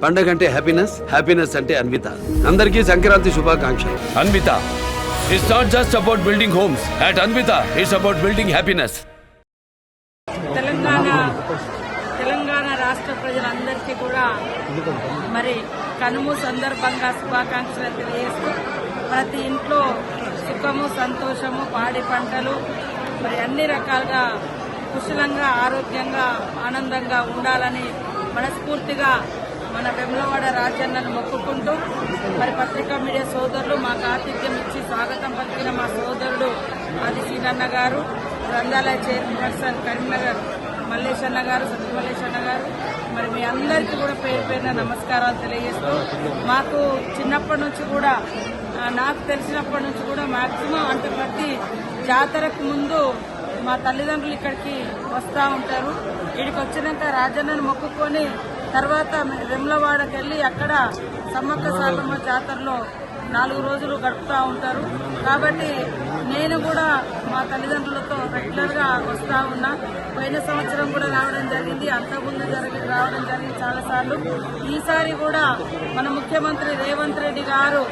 పండగ అంటే happiness, happiness అంటే అన్విత. అందరికీ సంక్రాంతి శుభాకాంక్షలు. Anvita it's not just about building homes. At Anvita it's about building happiness. Telangana రాష్ట్ర ప్రజలందరికీ కూడా మరి కనుము సందర్భంగా శుభాకాంక్షలు తెలియజేస్తూ ప్రతి ఇంట్లో సుఖము, సంతోషము, పాడి పంటలు మరి అన్ని రకాలుగా కుశలంగా, ఆరోగ్యంగా, ఆనందంగా ఉండాలని మనస్ఫూర్తిగా మన వేములవాడ రాజన్నను మొక్కుకుంటూ మరి పత్రికా మీడియా సోదరులు మాకు ఆతిథ్యం ఇచ్చి స్వాగతం పలికిన మా సోదరుడు ఆది సీనన్న గారు, గ్రంథాలయ చైర్పర్సన్ కరీంనగర్ మల్లేశన్న గారు, సత్య మల్లేశన్న గారు, మరి మీ అందరికీ కూడా పేరు పేరున నమస్కారాలు తెలియజేస్తూ మాకు చిన్నప్పటి నుంచి కూడా నాకు తెలిసినప్పటి నుంచి కూడా మాక్సిమం అంటే ప్రతి జాతరకు ముందు మా తల్లిదండ్రులు ఇక్కడికి వస్తూ ఉంటారు. ఇక్కడికి వచ్చినాక రాజన్నను మొక్కుకొని తర్వాత వేములవాడకి వెళ్ళి అక్కడ సమ్మక్క సారమ్మ జాతరలో 4 రోజులు గడుపుతూ ఉంటారు. కాబట్టి నేను కూడా మా తల్లిదండ్రులతో రెగ్యులర్గా వస్తూ ఉన్నా. పోయిన సంవత్సరం కూడా రావడం జరిగింది, అంతకుముందు రావడం జరిగింది చాలాసార్లు. ఈసారి కూడా మన ముఖ్యమంత్రి రేవంత్ రెడ్డి గారు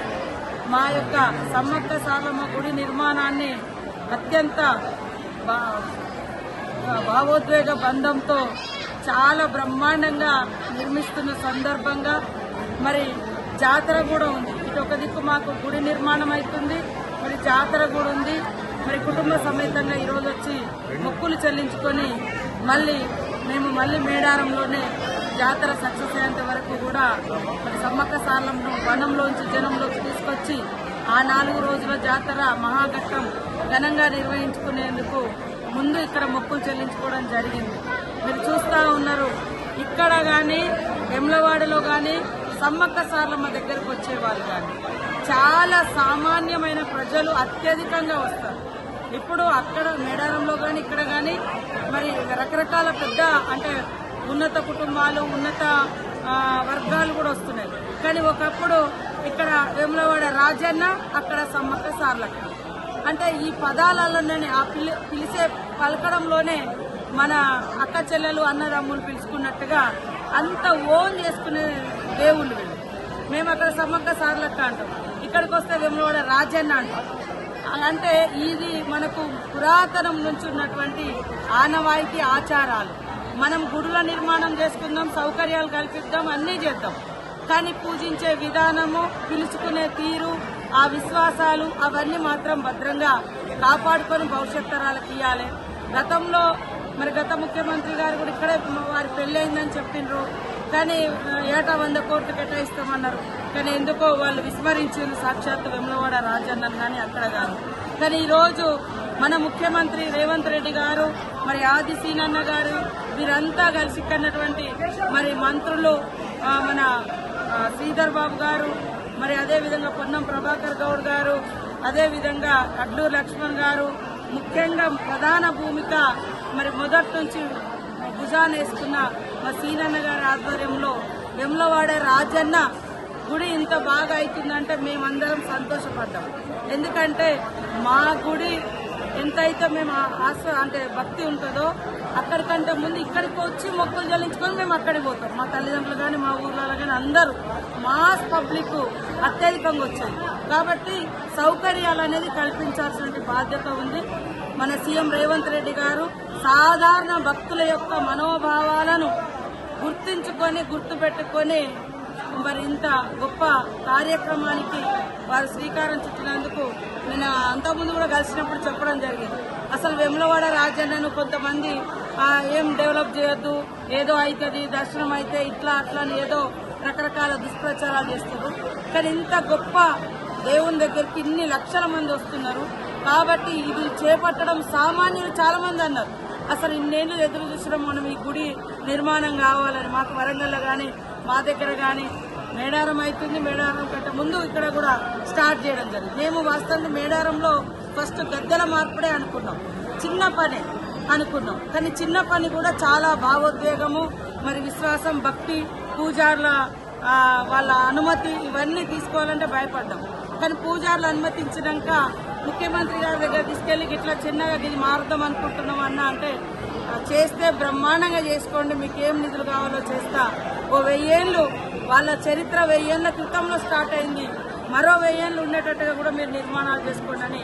మా యొక్క సమ్మక్క సారమ్మ గుడి నిర్మాణాన్ని అత్యంత భావోద్వేగ బంధంతో చాలా బ్రహ్మాండంగా నిర్మిస్తున్న సందర్భంగా మరి జాతర కూడా ఉంది. ఇటు ఒక దిక్కు మాకు గుడి నిర్మాణం అవుతుంది, మరి జాతర కూడా ఉంది. మరి కుటుంబ సమేతంగా ఈరోజు వచ్చి మొక్కులు చెల్లించుకొని మేము మళ్ళీ మేడారంలోనే జాతర సక్సెస్ అయ్యేంత వరకు కూడా మరి సమ్మక్క సారమ్మను వనంలోంచి జనంలోకి తీసుకొచ్చి ఆ 4 రోజుల జాతర మహాఘట్టం ఘనంగా నిర్వహించుకునేందుకు ముందు ఇక్కడ మొక్కులు చెల్లించుకోవడం జరిగింది. మీరు చూస్తూ ఉన్నారు, ఇక్కడ కానీ వేములవాడలో కానీ సమ్మక్క సారమ్మ దగ్గరకు వచ్చేవాళ్ళు కానీ చాలా సామాన్యమైన ప్రజలు అత్యధికంగా వస్తారు. ఇప్పుడు అక్కడ మేడారంలో కానీ ఇక్కడ కానీ మరి రకరకాల పెద్ద అంటే ఉన్నత కుటుంబాలు, ఉన్నత వర్గాలు కూడా వస్తున్నాయి. కానీ ఒకప్పుడు ఇక్కడ వేములవాడ రాజన్న, అక్కడ సమ్మక్క సారలక్క అంటే ఈ పదాలలోనే ఆ పిలిచే పలకడంలోనే మన అక్క చెల్లెలు, అన్నదమ్ములు పిలుచుకున్నట్టుగా అంత ఓన్ చేసుకునే దేవుళ్ళు వీళ్ళు. మేము అక్కడ సమ్మక్క సారలక్క అంటాం, ఇక్కడికి వస్తే వేములవాడ రాజన్న అంటాం. అంటే ఇది మనకు పురాతనం నుంచి ఉన్నటువంటి ఆనవాయితీ ఆచారాలు. మనం గుడుల నిర్మాణం చేసుకుందాం, సౌకర్యాలు కల్పిద్దాం, అన్నీ చేద్దాం. కానీ పూజించే విధానము, పిలుచుకునే తీరు, ఆ విశ్వాసాలు అవన్నీ మాత్రం భద్రంగా కాపాడుకొని భవిష్యత్ తరాలకు ఇవ్వాలి. గతంలో మరి గత ముఖ్యమంత్రి గారు కూడా ఇక్కడే వారి పెళ్ళయిందని చెప్పిండ్రు, కానీ ఏటా 100 కోట్లు కేటాయిస్తామన్నారు. కానీ ఎందుకో వాళ్ళు విస్మరించారు సాక్షాత్ వేములవాడ రాజన్నను కానీ అక్కడ కాదు. కానీ ఈరోజు మన ముఖ్యమంత్రి రేవంత్ రెడ్డి గారు, మరి ఆది సీనన్న గారు, వీరంతా కలిసి ఇక్కడటువంటి మరి మంత్రులు మన శ్రీధర్ బాబు గారు, మరి అదేవిధంగా పొన్నం ప్రభాకర్ గౌడ్ గారు, అదేవిధంగా అడ్లూరు లక్ష్మణ్ గారు, ముఖ్యంగా ప్రధాన భూమిక మరి మొదటి నుంచి భుజాన వేసుకున్న మా సీనన్న గారి ఆధ్వర్యంలో వేములవాడ రాజన్న గుడి ఇంత బాగా అవుతుందంటే మేమందరం సంతోషపడ్డాం. ఎందుకంటే మా గుడి ఎంతైతే మేము అంటే భక్తి ఉంటుందో అక్కడికంటే ముందు ఇక్కడికి వచ్చి మొక్కులు చెల్లించుకొని మేము అక్కడికి పోతాం. మా తల్లిదండ్రులు కానీ మా ఊర్లలో కానీ అందరూ మాస్ పబ్లిక్ అత్యధికంగా వచ్చాయి. కాబట్టి సౌకర్యాలు అనేది కల్పించాల్సిన బాధ్యత ఉంది. మన సీఎం రేవంత్ రెడ్డి గారు సాధారణ భక్తుల యొక్క మనోభావాలను గుర్తించుకొని గుర్తుపెట్టుకొని మరి ఇంత గొప్ప కార్యక్రమానికి వారు శ్రీకారం చుట్టినందుకు నేను అంతకుముందు కూడా కలిసినప్పుడు చెప్పడం జరిగింది. అసలు వేములవాడ రాజన్నను కొంతమంది ఏం డెవలప్ చేయొద్దు, ఏదో అవుతుంది, దర్శనం అయితే ఇట్లా అట్లా అని ఏదో రకరకాల దుష్ప్రచారాలు చేస్తారు. కానీ ఇంత గొప్ప దేవుని దగ్గరికి ఇన్ని లక్షల మంది వస్తున్నారు. కాబట్టి ఇది చేపట్టడం సామాన్యులు చాలా మంది అన్నారు. అసలు ఇన్నేళ్లు ఎదురు చూసడం మనం ఈ గుడి నిర్మాణం కావాలని. మాకు వరంగల్లో కానీ మా దగ్గర కానీ మేడారం అవుతుంది, మేడారం కంటే ముందు ఇక్కడ కూడా స్టార్ట్ చేయడం జరిగింది. మేము వాస్తవానికి మేడారంలో ఫస్ట్ గద్దెల మార్పుడే అనుకున్నాం, చిన్న పనే అనుకున్నాం. కానీ చిన్న పని కూడా చాలా భావోద్వేగము, మరి విశ్వాసం, భక్తి, పూజార్ల వాళ్ళ అనుమతి ఇవన్నీ తీసుకోవాలంటే భయపడ్డాం. కానీ పూజార్లు అనుమతించినాక ముఖ్యమంత్రి గారి దగ్గర తీసుకెళ్లి ఇట్లా చిన్నగా ఇది మారుదాం అనుకుంటున్నాం అన్న అంటే చేస్తే బ్రహ్మాండంగా చేసుకోండి, మీకు ఏం నిధులు కావాలో చేస్తా, 1000 ఏళ్ళు వాళ్ళ చరిత్ర 1000 ఏళ్ల క్రితంలో స్టార్ట్ అయింది. మరో 1000 ఏళ్ళు ఉండేటట్టుగా కూడా మీరు నిర్మాణాలు చేసుకోండి అని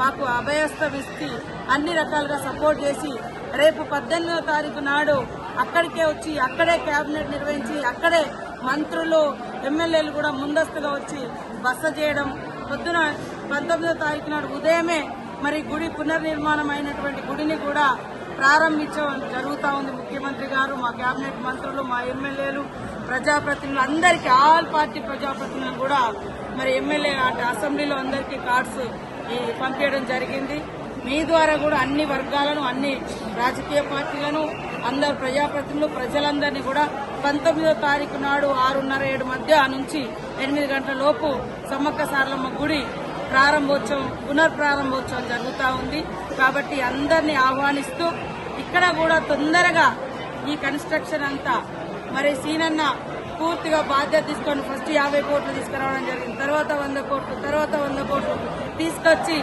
మాకు అభయస్థం ఇచ్చి అన్ని రకాలుగా సపోర్ట్ చేసి రేపు 18వ తారీఖు నాడు అక్కడికే వచ్చి అక్కడే కేబినెట్ నిర్వహించి అక్కడే మంత్రులు ఎమ్మెల్యేలు కూడా ముందస్తుగా వచ్చి బస చేయడం, పొద్దున 19వ తారీఖు నాడు ఉదయమే మరి గుడి పునర్నిర్మాణం అయినటువంటి గుడిని కూడా ప్రారంభించడం జరుగుతూ ఉంది. ముఖ్యమంత్రి గారు, మా కేబినెట్ మంత్రులు, మా ఎమ్మెల్యేలు, ప్రజాప్రతినిధులు అందరికీ, ఆల్ పార్టీ ప్రజాప్రతినిధులు కూడా మరి ఎమ్మెల్యే అసెంబ్లీలో అందరికీ కార్డ్స్ పంపించడం జరిగింది. మీ ద్వారా కూడా అన్ని వర్గాలను, అన్ని రాజకీయ పార్టీలను, అందరు ప్రజాప్రతినిధులు, ప్రజలందరినీ కూడా 19వ తారీఖు నాడు 6:30-7 మధ్య నుంచి 8 గంటల లోపు సమ్మక్క సారలమ్మ గుడి పునర్ప్రారంభోత్సవం జరుగుతూ ఉంది. కాబట్టి అందరినీ ఆహ్వానిస్తూ ఇక్కడ కూడా తొందరగా ఈ కన్స్ట్రక్షన్ అంతా మరి సీనన్న పూర్తిగా బాధ్యత తీసుకొని ఫస్ట్ 50 కోట్లు తీసుకురావడం జరిగింది. తర్వాత 100 కోట్లు, తర్వాత 100 కోట్లు తీసుకొచ్చి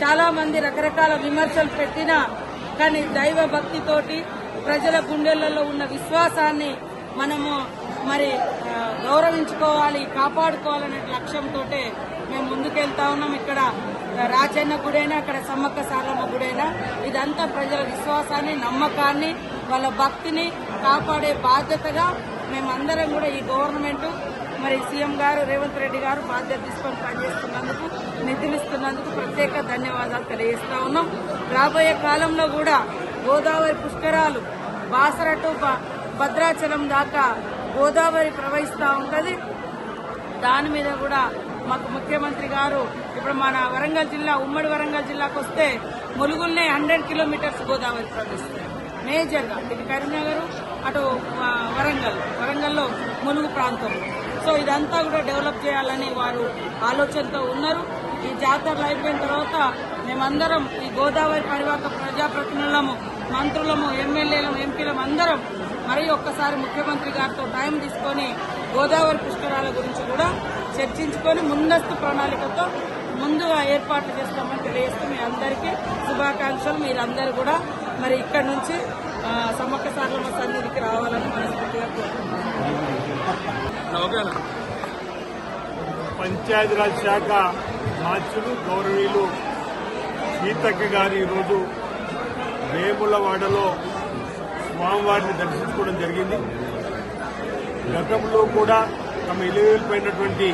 చాలా మంది రకరకాల విమర్శలు పెట్టినా కానీ దైవ భక్తితోటి ప్రజల గుండెలలో ఉన్న విశ్వాసాన్ని మనము మరి గౌరవించుకోవాలి, కాపాడుకోవాలనే లక్ష్యంతో మేము ముందుకెళ్తా ఉన్నాం. ఇక్కడ రాజన్న గుడైనా, అక్కడ సమ్మక్క సారలమ్మ గుడైనా ఇదంతా ప్రజల విశ్వాసాన్ని, నమ్మకాన్ని, వాళ్ళ భక్తిని కాపాడే బాధ్యతగా మేమందరం కూడా ఈ గవర్నమెంట్ మరి సీఎం గారు రేవంత్ రెడ్డి గారు బాధ్యత తీసుకొని పనిచేస్తున్నందుకు, నిధులు ఇస్తున్నందుకు ప్రత్యేక ధన్యవాదాలు తెలియజేస్తా ఉన్నాం. రాబోయే కాలంలో కూడా గోదావరి పుష్కరాలు బాసర టు భద్రాచలం దాకా గోదావరి ప్రవహిస్తూ ఉంటుంది. దాని మీద కూడా మాకు ముఖ్యమంత్రి గారు ఇప్పుడు మన వరంగల్ జిల్లా, ఉమ్మడి వరంగల్ జిల్లాకు వస్తే ములుగుల్నే 100 కిలోమీటర్స్ గోదావరి ప్రవహిస్తుంది మేజర్గా. ఇటు కరీంనగర్, అటు వరంగల్లో ములుగు ప్రాంతం. సో ఇదంతా కూడా డెవలప్ చేయాలని వారు ఆలోచనతో ఉన్నారు. ఈ జాతరలు అయిపోయిన తర్వాత మేమందరం ఈ గోదావరి పరివాహక ప్రజాప్రతినిధులము, మంత్రులము, ఎమ్మెల్యేలము, ఎంపీలము అందరం మరి ఒక్కసారి ముఖ్యమంత్రి గారితో టైం తీసుకొని గోదావరి పుష్కరాల గురించి కూడా చర్చించుకొని ముందస్తు ప్రణాళికతో ముందుగా ఏర్పాట్లు చేస్తామని తెలియజేస్తూ మీ అందరికీ శుభాకాంక్షలు. మీరందరూ కూడా మరి ఇక్కడ నుంచి సమ్మక్క సారలమ్మ సన్నిధికి రావాలని మనస్ఫూర్తిగా కోరుకుంటున్నాను. పంచాయతీరాజ్ శాఖ మార్చులు గౌరవీయులు సీతక్క గారు ఈరోజు వేములవాడలో స్వామివారిని దర్శించుకోవడం జరిగింది. గతంలో కూడా తమ ఇలువెల్లిపోయినటువంటి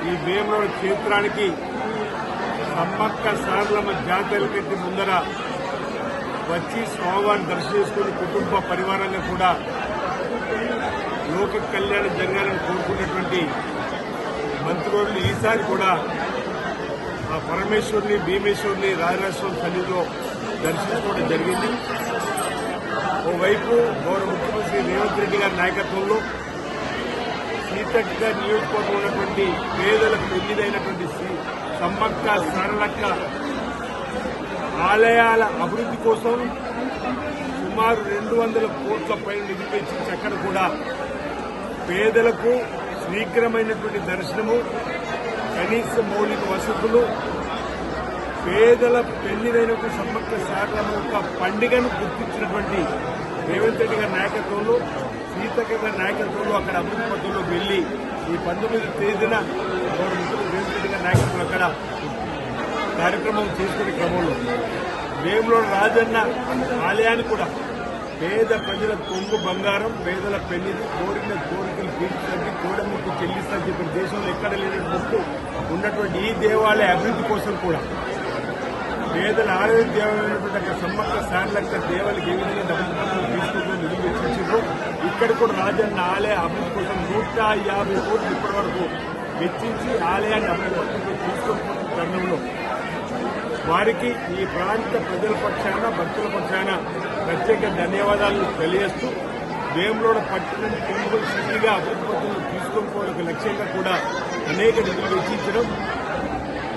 ఈ వేములవాడ క్షేత్రానికి సమ్మక్క సారలమ్మ జాతర కంటే ముందర వచ్చి స్వామివారిని దర్శనం చేసుకుని కుటుంబ పరివారంగా కూడా లోక కళ్యాణం జరగాలని కోరుకున్నటువంటి మంత్రులు ఈసారి కూడా ఆ పరమేశ్వరుని, భీమేశ్వరుని రాజరాజస్వామి సన్నిధిలో దర్శించుకోవడం జరిగింది. ఓవైపు గౌరవ ముఖ్యమంత్రి రేవంత్ రెడ్డి గారి నాయకత్వంలో సీతక్క నియోజకవర్గం ఉన్నటువంటి పేదలకు పెళ్లిదైనటువంటి సమ్మక్క సారలక్క ఆలయాల అభివృద్ధి కోసం సుమారు 200 కోట్ల పైన నిధులు వెచ్చించి అక్కడ కూడా పేదలకు శీఘ్రమైనటువంటి దర్శనము, కనీస మౌలిక వసతులు, పేదల పెళ్లిదైనటువంటి సమ్మక్క సారలమ్మ యొక్క పండుగను గుర్తించినటువంటి రేవంత్ రెడ్డి గారి నాయకత్వంలో, సీతక్క గారి నాయకత్వంలో అక్కడ అభివృద్ధి పథంలో వెళ్లి ఈ 19వ తేదీన గౌరవ ముఖ్యమంత్రి రేవంత్ రెడ్డి గారి నాయకత్వంలో అక్కడ కార్యక్రమం చేసుకునే క్రమంలో వేములవాడ రాజన్న ఆలయాన్ని కూడా పేద ప్రజల కొంగు బంగారం, పేదల పెళ్లిది, కోరికలు తీర్చండి, కోడముక్కు చెల్లిస్తారని చెప్పిన దేశంలో ఎక్కడ లేని ముక్కు ఉన్నటువంటి ఈ దేవాలయ అభివృద్ధి కోసం కూడా పేదల ఆరోగ్య దేవాలయమైనటువంటి అక్కడ సమ్మక్క సారలక్క దేవాలయకి ఏ విధంగా డబ్బులు తీసుకుంటున్న నిధులు వెచ్చించారు. ఇక్కడ కూడా రాజన్న ఆలయ అభివృద్ధి కోసం 150 కోట్లు ఇప్పటి వరకు వెచ్చించి ఆలయాన్ని అభివృద్ధి తీసుకుంటున్న తరుణంలో వారికి ఈ ప్రాంత ప్రజల పక్షాన, భక్తుల పక్షాన ప్రత్యేక ధన్యవాదాలు తెలియజేస్తూ వేములవాడ పట్టణం టెంపుల్ సిటీగా అభివృద్ధి పథకంలో తీసుకొనిపోవడానికి లక్ష్యంగా కూడా అనేక నిధులు వెచ్చించడం,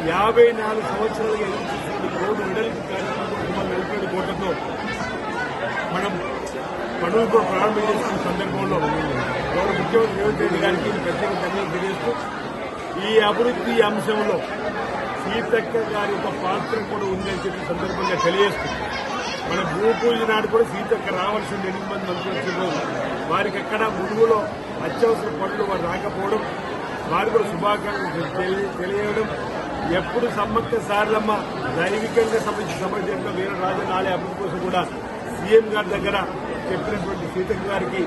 54 సంవత్సరాలుగా ఎదుర్కొంటున్న రోడ్డు వెడల్పు కార్యక్రమం 47 కోట్లతో మనం పనులు కూడా ప్రారంభం చేస్తున్న సందర్భంలో గౌరవ ముఖ్యమంత్రి రేవంత్ రెడ్డి గారికి ప్రత్యేక ధన్యవాదాలు తెలియజేస్తూ ఈ అభివృద్ధి అంశంలో సీతక్క గారి యొక్క పాత్ర కూడా ఉందని చెప్పి సందర్భంగా తెలియజేస్తూ మన భూమి పూజ నాడు కూడా సీతక్క రావాల్సిన 8 మంది మంత్రులు వారికి ఎక్కడ ములుగులో అత్యవసర పనులు వారు రాకపోవడం, వారు కూడా శుభాకాంక్షలు తెలియడం, ఎప్పుడు సమ్మక్క సారలమ్మ దైవికంగా సమర్థంగా వీరరాజన్ ఆలయ అభివృద్ధి కోసం కూడా సీఎం గారి దగ్గర చెప్పినటువంటి సీతక్క గారికి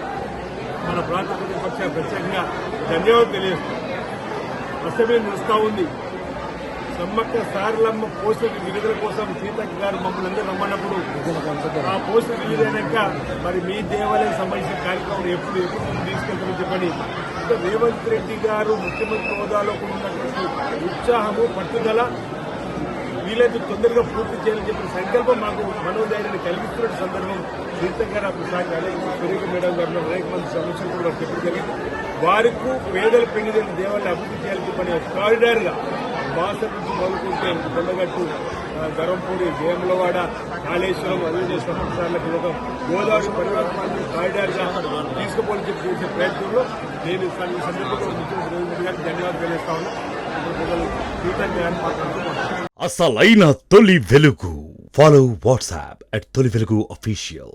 మన ప్రాంత ప్రతిపక్ష ప్రత్యేకంగా ధన్యవాదాలు తెలియజేస్తాం. అసెంబ్లీ నడుస్తా ఉంది. సమ్మక్క సారలమ్మ పోస్టుల విడుదల కోసం సీతక్క గారు మమ్మల్ని అందరూ రమ్మన్నప్పుడు ఆ పోస్టులు విడుదలైనాక మరి మీ దేవాలయం సంబంధించిన కార్యక్రమం ఎప్పుడు తీసుకెళ్తామని చెప్పని రేవంత్ రెడ్డి గారు ముఖ్యమంత్రి హోదాలో ఉన్నటువంటి ఉత్సాహము, పట్టుదల వీలైతే తొందరగా పూర్తి చేయాలని చెప్పిన సంకల్పం మాకు మనోధైర్యాన్ని కలిగిస్తున్న సందర్భం సీతక్క గారు సురేఖ మేడం గారు అనేక మంది సమస్యలు కూడా చెప్పడం జరిగింది. వారికి పేదల పెండిదైన దేవాలయం అభివృద్ధి చేయాలని చెప్పని ఒక కారిడార్ గా బాసర్ నుంచి మొదలుకుంటే కొండగట్టు, ధరంపూడి, వేములవాడ, కాళేశ్వరం, అదే సంవత్సరాలకు ఒక గోదావరి పరివర్తనాన్ని కారిడార్ గా తీసుకుపోని చెప్పి చేసే ప్రయత్నంలో నేను ఈ సందర్భంలో ముఖ్యమంత్రి రేవంత్ రెడ్డి గారికి ధన్యవాదాలు తెలియజేస్తా ఉన్నా. సీతక్క గారిని మాట్లాడుతూ అసలైన తొలి వెలుగు. ఫాలో వాట్సాప్ @తొలి వెలుగు official.